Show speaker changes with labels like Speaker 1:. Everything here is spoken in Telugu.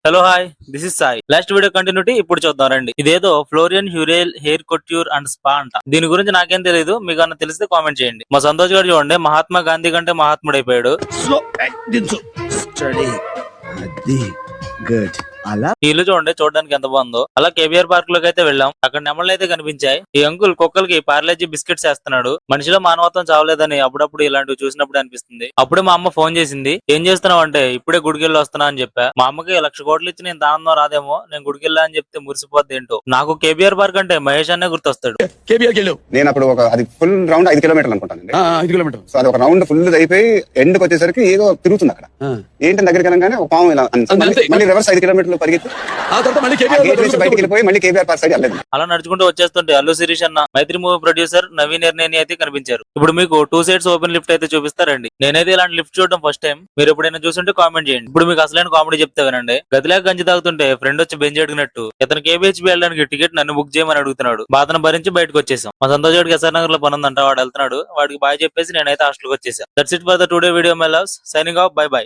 Speaker 1: Hello hi, this is Sai. Last video continuity ఇప్పుడు చూద్దాం రండి. ఇదేదో ఫ్లోరియన్ హ్యూరేల్ హెయిర్ కొట్యూర్ అండ్ స్పా అంట. దీని గురించి నాకేం తెలియదు, మీకు అన్న తెలిస్తే కామెంట్ చేయండి. మా సంతోష్ గారు చూడండి, మహాత్మా గాంధీ కంటే మహాత్ముడైపోయాడు.
Speaker 2: స్లో దించు స్టడీ అది గుడ్ అలా
Speaker 1: ఈ ఇల్లు చూడండి, చూడడానికి ఎంత బాగుందో. అలా కేబీఆర్ పార్క్ లోకి అయితే వెళ్ళాం. అక్కడ నెమళ్ళు అయితే కనిపించాయి. ఈ అంకుల్ కుక్కలకి పార్లేజీ బిస్కెట్స్ వేస్తున్నాడు. మనిషిలో మానవత్వం చావలేదని అప్పుడప్పుడు ఇలాంటివి చూసినప్పుడు అనిపిస్తుంది. అప్పుడే మా అమ్మ ఫోన్ చేసింది. ఏం చేస్తున్నావు అంటే, ఇప్పుడే గుడికెళ్ళి వస్తున్నా అని చెప్పా. మా అమ్మకి 1,00,000 కోట్లు ఇచ్చి నేను ఆనందం రాదేమో, నేను గుడికెళ్ళా అని చెప్తే మురిసిపోద్ది ఏంటో. నాకు కేబీఆర్ పార్క్ అంటే మహేష్ అనే గుర్తొస్తాడు.
Speaker 2: కేబీఆర్కి వెళ్ళావు
Speaker 3: నేను అప్పుడు అది ఫుల్ రౌండ్ 5 కిలోమీటర్లు అనుకుంటానండి.
Speaker 2: 5 కిలోమీటర్
Speaker 3: సో అది ఒక రౌండ్ ఫుల్ అయిపోయి ఎండ్కి వచ్చేసరికి ఏదో తిరుగుతుంది అక్కడ. ఏంటని దగ్గరికి వెళ్ళగానే ఒక పాము ఇలా మళ్ళీ రివర్స్ 5 కిలోమీటర్లు పరిగెత్తి
Speaker 2: ఆ తర్వాత మళ్ళీ
Speaker 3: గేట్ నుంచి బయటికి వెళ్ళిపోయి మళ్ళీ కేబీఆర్ పార్క్ సైడ్ వెళ్ళలేదు.
Speaker 1: అలా నడుచుకుంటూ వచ్చేస్తుంటే అల్లు శిరీష్ అన్న, మైత్రి మూవీ ప్రొడ్యూసర్ నవీన్ ఎర్నేని అయితే కనిపించారు. ఇప్పుడు మీకు 2 సైడ్స్ ఓపెన్ లిఫ్ట్ అయితే చూపిస్తారండి. నేనైతే ఇలాంటి లిఫ్ట్ చూడడం ఫస్ట్ టైం. మీరు ఎప్పుడైనా చూస్తుంటే కామెంట్ చేయండి. ఇప్పుడు మీకు అసలైన కామెడీ చెప్తే వినండి. గదిలాగా గంజి తాగుతుంటే ఫ్రెండ్ వచ్చి బెంచ్ అడిగినట్టు ఇతను కేబీహెచ్పీ వెళ్ళడానికి టికెట్ నన్ను బుక్ చేయమని అడుగుతున్నాడు. బాధను భరించి బయటకు వచ్చేసాం. మా సంతోష్ గారికి ఎస్ఆర్ నగర్ లో పని ఉందంట, వాడు వెళ్తున్నాడు. వాడికి బాయ్ చెప్పేసి నేనైతే హాస్టల్కి వచ్చేసాను. That's it for the today video my loves. Signing off, by by.